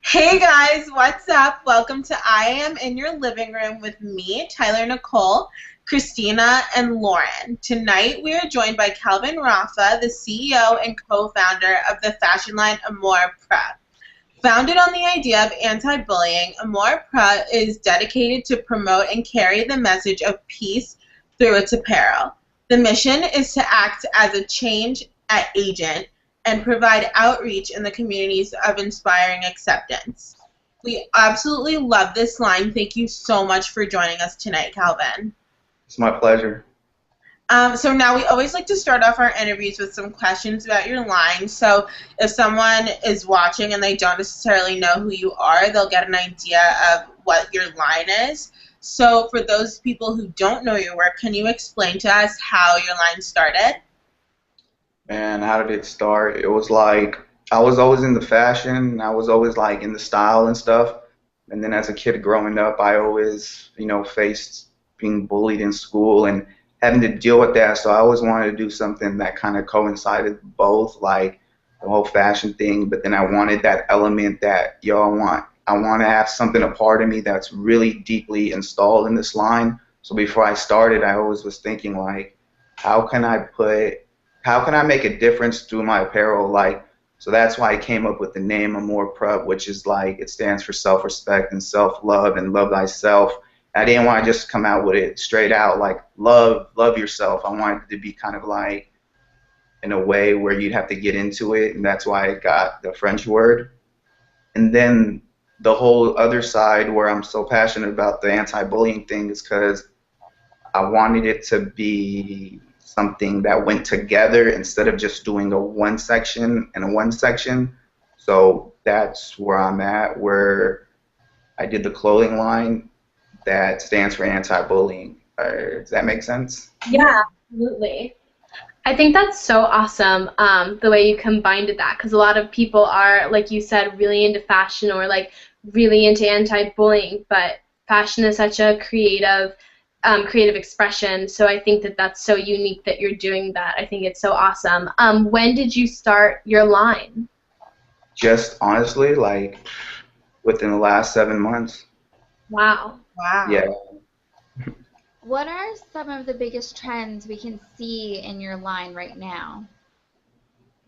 Hey guys, what's up? Welcome to I Am in Your Living Room with me, Tyler Nicole, Christina, and Lauren. Tonight we are joined by Calvin Rafah, the CEO and co-founder of the fashion line Amour Propre. Founded on the idea of anti-bullying, Amour Propre is dedicated to promote and carry the message of peace through its apparel. The mission is to act as a change agent and provide outreach in the communities of inspiring acceptance. We absolutely love this line. Thank you so much for joining us tonight, Calvin. It's my pleasure. So now we always like to start off our interviews with some questions about your line. So if someone is watching and they don't necessarily know who you are, they'll get an idea of what your line is. So for those people who don't know your work, can you explain to us how your line started? And how did it start? It was like I was always into fashion. I was always like into style and stuff. And then as a kid growing up, I always, faced being bullied in school and having to deal with that. So I always wanted to do something that kind of coincided both, like the whole fashion thing, but then I wanted that element that, I want to have something a part of me that's really deeply installed in this line. So before I started, I always was thinking like, how can I put how can I make a difference through my apparel? So that's why I came up with the name Amour Propre, which is like, it stands for self-respect and self-love and love thyself. I didn't want to just come out with it straight out, like love yourself. I wanted it to be kind of like in a way where you'd have to get into it, and that's why I got the French word. And then the whole other side where I'm so passionate about the anti-bullying thing is because I wanted it to be something that went together instead of just doing a one section and a one section. So that's where I'm at, where I did the clothing line that stands for anti-bullying. Does that make sense? Yeah, absolutely. I think that's so awesome, the way you combined that, because a lot of people are, like you said, really into fashion or like really into anti-bullying, but fashion is such a creative expression. So I think that that's so unique that you're doing that. I think it's so awesome. When did you start your line? Just honestly, like within the last 7 months. Wow. Wow. Yeah. What are some of the biggest trends we can see in your line right now?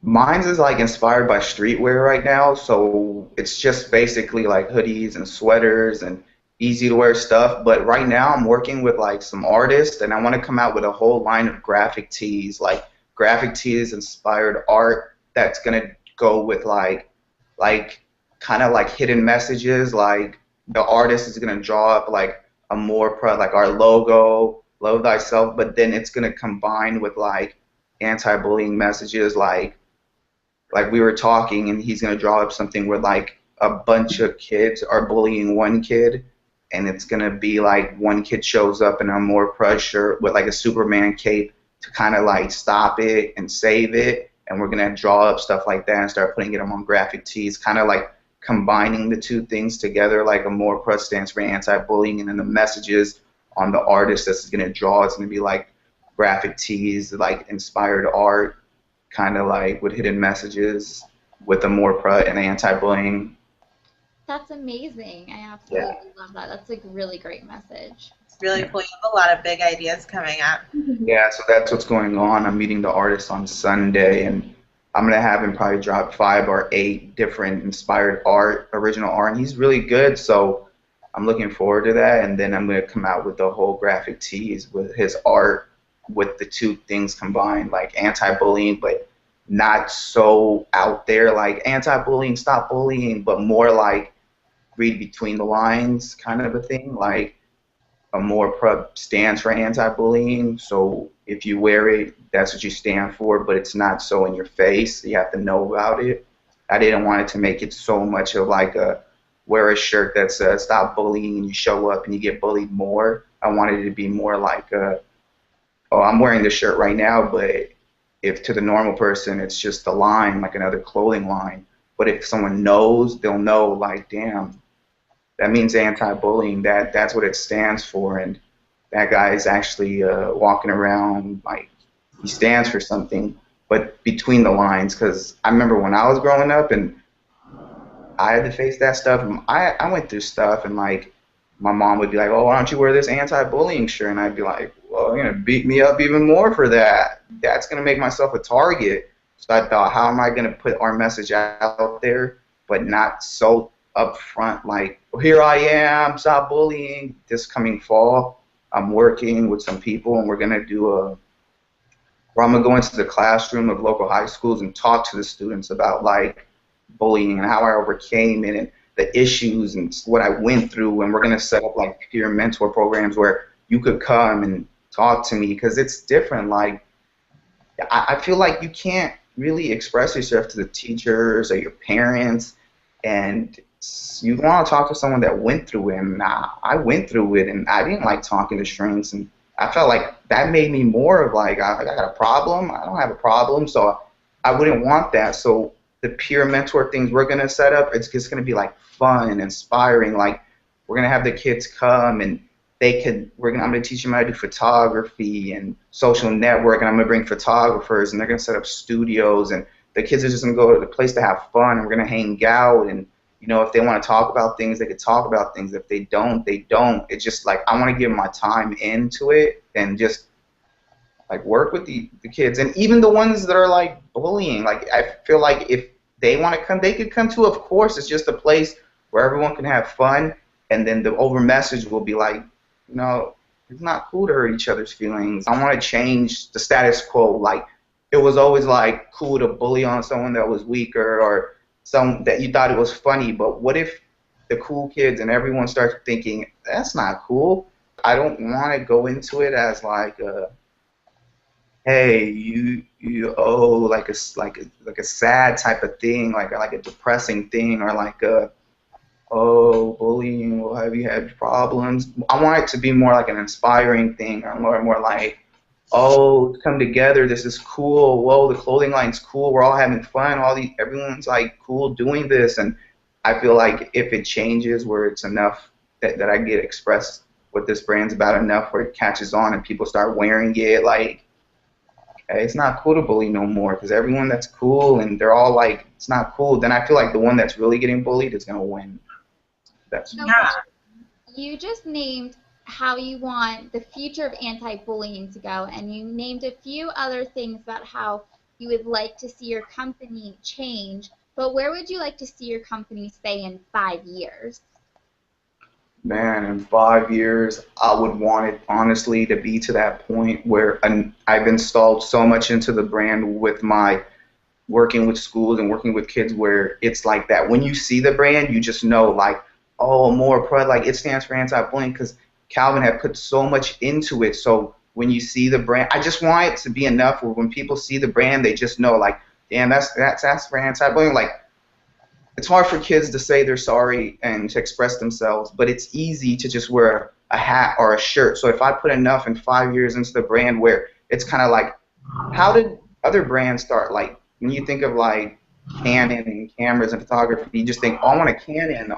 Mine's is like inspired by streetwear right now, so it's just basically like hoodies and sweaters and easy to wear stuff. But right now I'm working with like some artists and I want to come out with a whole line of graphic tees, like graphic tees inspired art that's gonna go with like kind of like hidden messages. Like the artist is gonna draw up like a more pro like our logo, love thyself, but then it's gonna combine with like anti-bullying messages, like we were talking, and he's gonna draw up something where like a bunch of kids are bullying one kid, and it's gonna be like one kid shows up in a more pressure with like a Superman cape to kind of like stop it and save it, and we're gonna draw up stuff like that and start putting it on graphic tees, kind of like combining the two things together. Like a more press stands for anti-bullying, and then the messages on the artist that's gonna draw is gonna be like graphic tees, like inspired art, kind of like with hidden messages with the more pro and anti-bullying. That's amazing. I Yeah. absolutely love that. That's a really great message. It's really cool. You have a lot of big ideas coming up. Yeah, so that's what's going on. I'm meeting the artist on Sunday, and I'm gonna have him probably drop 5 or 8 different inspired art, original art, and he's really good. So I'm looking forward to that. And then I'm gonna come out with the whole graphic tees with his art, with the two things combined, like anti-bullying, but not so out there, like anti-bullying, stop bullying, but more like read between the lines kind of a thing. Like a more prep stands for anti-bullying, so if you wear it, that's what you stand for, but it's not so in your face. You have to know about it. I didn't want it to make it so much of like a wear a shirt that says stop bullying and you show up and you get bullied more. I wanted it to be more like a, oh, I'm wearing this shirt right now, but if to the normal person it's just a line, like another clothing line. But if someone knows, they'll know like, damn, that means anti-bullying. That's what it stands for, and that guy is actually walking around like he stands for something. But between the lines, because I remember when I was growing up and I had to face that stuff. And I went through stuff, and like my mom would be like, "Oh, why don't you wear this anti-bullying shirt?" And I'd be like, "Well, you're gonna beat me up even more for that. That's gonna make myself a target." So I thought, how am I gonna put our message out there, but not so upfront? Like, well, here I am, stop bullying. This coming fall, I'm working with some people, and we're gonna do a where I'm gonna go into the classroom of local high schools and talk to the students about like bullying and how I overcame it and the issues and what I went through. And we're gonna set up like peer mentor programs where you could come and talk to me because it's different. Like I feel like you can't really express yourself to the teachers or your parents, and you want to talk to someone that went through it. And I went through it, and I didn't like talking to strangers, and I felt like that made me more of like I got a problem. I don't have a problem, so I wouldn't want that. So the peer mentor things we're gonna set up, it's just gonna be like fun and inspiring. Like we're gonna have the kids come and I'm gonna teach them how to do photography and social network, and I'm gonna bring photographers, and they're gonna set up studios, and the kids are just gonna go to the place to have fun, and we're gonna hang out, and if they want to talk about things, they could talk about things. If they don't, they don't. It's just like I want to give my time into it and just like work with the kids, and even the ones that are like bullying. Like I feel like if they want to come, they could come too. Of course, it's just a place where everyone can have fun, and then the over message will be like, it's not cool to hurt each other's feelings. I want to change the status quo. Like it was always like cool to bully on someone that was weaker or some that you thought it was funny. But what if the cool kids and everyone starts thinking that's not cool? I don't want to go into it as like hey, you like a sad type of thing, like a depressing thing, or like a oh, bullying, well, have you had problems? I want it to be more like an inspiring thing, or more like, oh, come together, this is cool, whoa, the clothing line's cool, we're all having fun, everyone's like cool doing this, and I feel like if it changes where it's enough that I get expressed what this brand's about enough where it catches on and people start wearing it, like, okay, it's not cool to bully no more because everyone that's cool and they're all like, it's not cool, then I feel like the one that's really getting bullied is going to win. So you just named how you want the future of anti-bullying to go, and you named a few other things about how you would like to see your company change, but where would you like to see your company stay in 5 years? Man, in 5 years, I would want it, honestly, to be to that point where I've installed so much into the brand with my working with schools and working with kids where it's like that. When you see the brand, you just know, like, oh, Amour Propre, like it stands for anti-bullying because Calvin had put so much into it. So when you see the brand, I just want it to be enough where when people see the brand, they just know, like, damn, that's for anti-bullying. Like, it's hard for kids to say they're sorry and to express themselves, but it's easy to just wear a hat or a shirt. So if I put enough in 5 years into the brand where it's kind of like, how did other brands start? Like, when you think of like Canon and cameras and photography, you just think, oh, I want a Canon.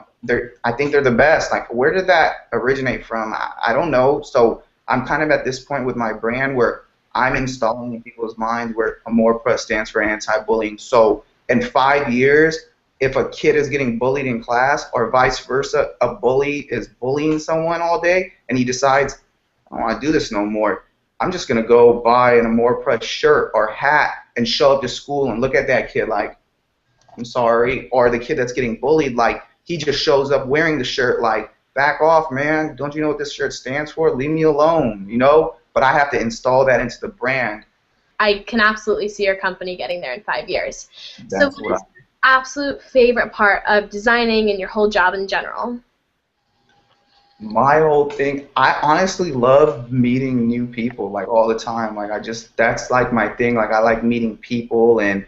I think they're the best. Like, where did that originate from? I don't know. So I'm kind of at this point with my brand where I'm installing in people's minds where Amour Propre stands for anti-bullying. So in 5 years, if a kid is getting bullied in class or vice versa, a bully is bullying someone all day and he decides, I don't want to do this no more, I'm just going to go buy an Amour Propre shirt or hat and show up to school and look at that kid like, I'm sorry. Or the kid that's getting bullied, like, he just shows up wearing the shirt like, back off, man. Don't you know what this shirt stands for? Leave me alone, But I have to install that into the brand. I can absolutely see your company getting there in 5 years. That's so what is your absolute favorite part of designing and your whole job in general? My whole thing, I honestly love meeting new people, like, all the time. Like, that's like my thing. Like, I like meeting people and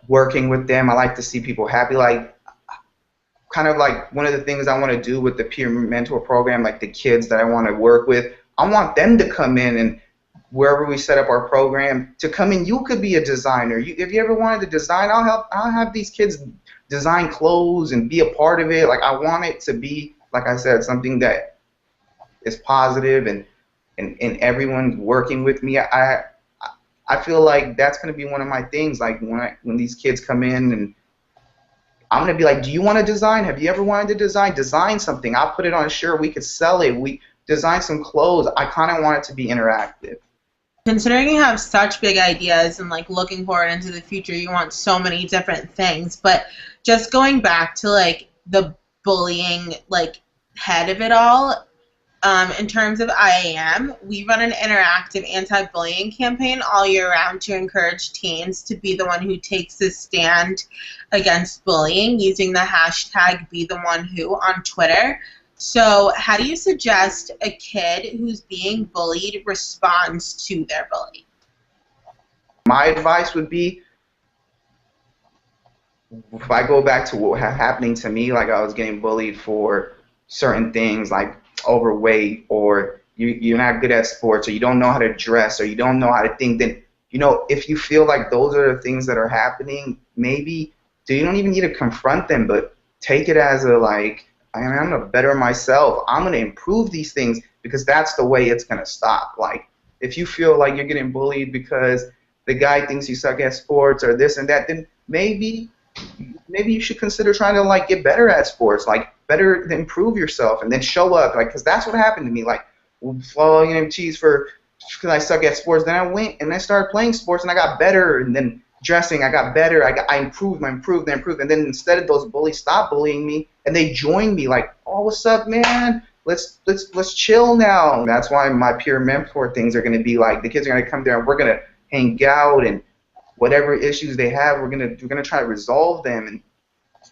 working with them. I like to see people happy. Like, kind of like one of the things I want to do with the peer mentor program, like the kids that I want to work with, I want them to come in and wherever we set up our program to come in. You could be a designer. If you ever wanted to design, I'll have these kids design clothes and be a part of it. Like, I want it to be, like I said, something that is positive and everyone's working with me. I feel like that's going to be one of my things. Like when these kids come in and I'm gonna be like, do you want to design? Have you ever wanted to design? Design something. I'll put it on a shirt. We could sell it. We design some clothes. I kind of want it to be interactive. Considering you have such big ideas and like looking forward into the future, you want so many different things. But just going back to like the bullying like head of it all, in terms of IAM, we run an interactive anti-bullying campaign all year round to encourage teens to be the one who takes a stand against bullying using the hashtag #BeTheOneWho on Twitter. So how do you suggest a kid who's being bullied responds to their bully? My advice would be, if I go back to what happening to me, like I was getting bullied for certain things like overweight, or you're not good at sports, or you don't know how to dress, or you don't know how to think, then, if you feel like those are the things that are happening, maybe you don't even need to confront them, but take it as a like, I'm going to better myself. I'm going to improve these things, because that's the way it's going to stop. Like, if you feel like you're getting bullied because the guy thinks you suck at sports or this and that, then maybe you should consider trying to like get better at sports, like better to improve yourself, and then show up, like, because that's what happened to me. Like, following cheese because I suck at sports. Then I went and I started playing sports and I got better, and then dressing, I got better. I improved, and then instead of those bullies stop bullying me and they join me, like, oh, what's up, man? Let's chill now. That's why my peer mentor things are going to be like, the kids are going to come there and we're going to hang out, and whatever issues they have, we're gonna try to resolve them and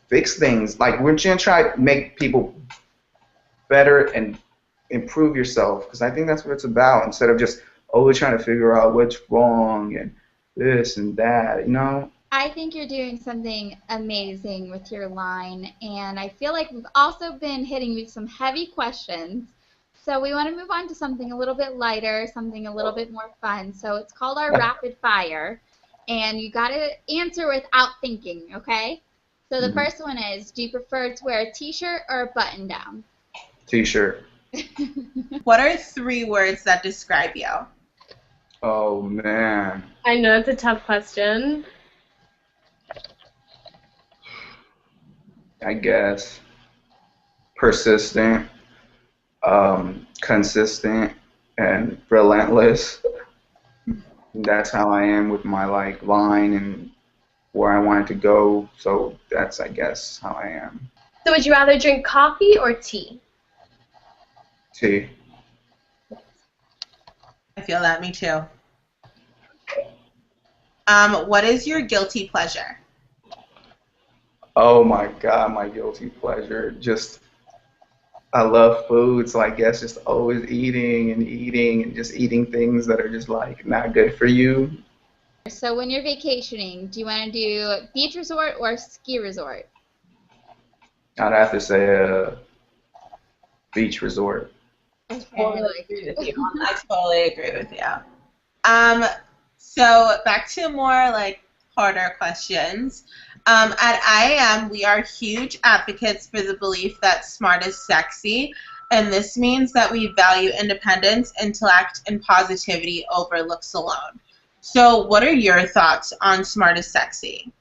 fix things. Like, we're gonna try to make people better and improve yourself, because I think that's what it's about, instead of just always trying to figure out what's wrong and this and that, I think you're doing something amazing with your line, and I feel like we've also been hitting you with some heavy questions. So we want to move on to something a little bit lighter, something a little bit more fun. So it's called our rapid fire, and you got to answer without thinking, okay? So the first one is, do you prefer to wear a t-shirt or a button down? T-shirt. What are 3 words that describe you? Oh, man. I know it's a tough question. I guess persistent, consistent, and relentless. That's how I am with my like line and where I want it to go. So that's, I guess, how I am. So would you rather drink coffee or tea? Tea. I feel that, me too. What is your guilty pleasure? Oh my God, my guilty pleasure. Just, I love food, so I guess just always eating and just eating things that are just like not good for you. So when you're vacationing, do you want to do beach resort or ski resort? I'd have to say a beach resort. Okay, Totally agree with you. I totally agree with you. So back to more like harder questions. At IAM, we are huge advocates for the belief that smart is sexy, and this means that we value independence, intellect, and positivity over looks alone. So what are your thoughts on smart is sexy?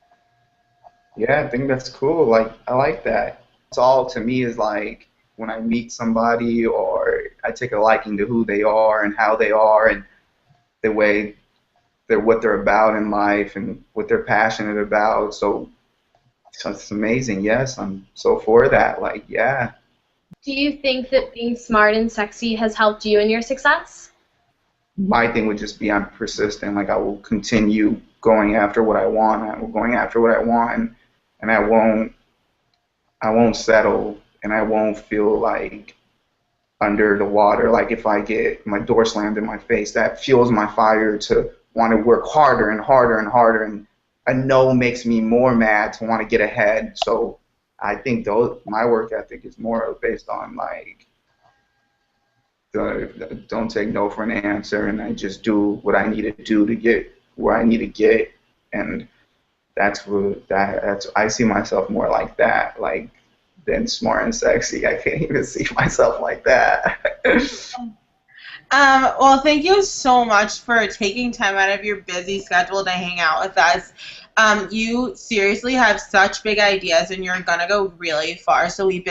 Yeah, I think that's cool. Like, I like that. It's all, to me, is like when I meet somebody or I take a liking to who they are and how they are and the way what they're about in life and what they're passionate about. So it's amazing. Yes, I'm so for that. Like, yeah. Do you think that being smart and sexy has helped you in your success? My thing would just be, I'm persistent. Like, I will continue going after what I want. And I won't settle, and I won't feel like under the water. Like, if I get my door slammed in my face, that fuels my fire to want to work harder and harder and harder, and a no makes me more mad to want to get ahead. So I think my work ethic is more based on like, don't take no for an answer, and I just do what I need to do to get where I need to get, and that's I see myself more like that, like, than smart and sexy. I can't even see myself like that. Well, thank you so much for taking time out of your busy schedule to hang out with us. You seriously have such big ideas and you're going to go really far. So we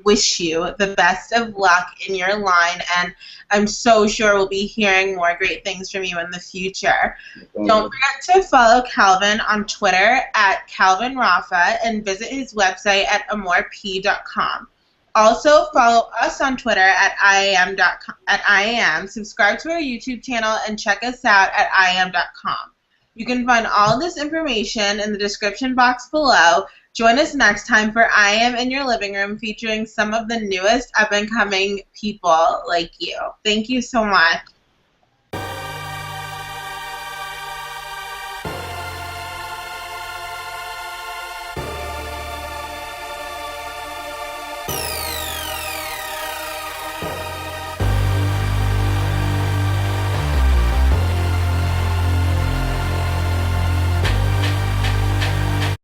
wish you the best of luck in your line. And I'm so sure we'll be hearing more great things from you in the future. Don't forget to follow Calvin on Twitter at Calvin Rafah and visit his website at amourp.com. Also, follow us on Twitter at iaam, subscribe to our YouTube channel, and check us out at iaam.com. You can find all this information in the description box below. Join us next time for I Am in Your Living Room, featuring some of the newest up-and-coming people like you. Thank you so much.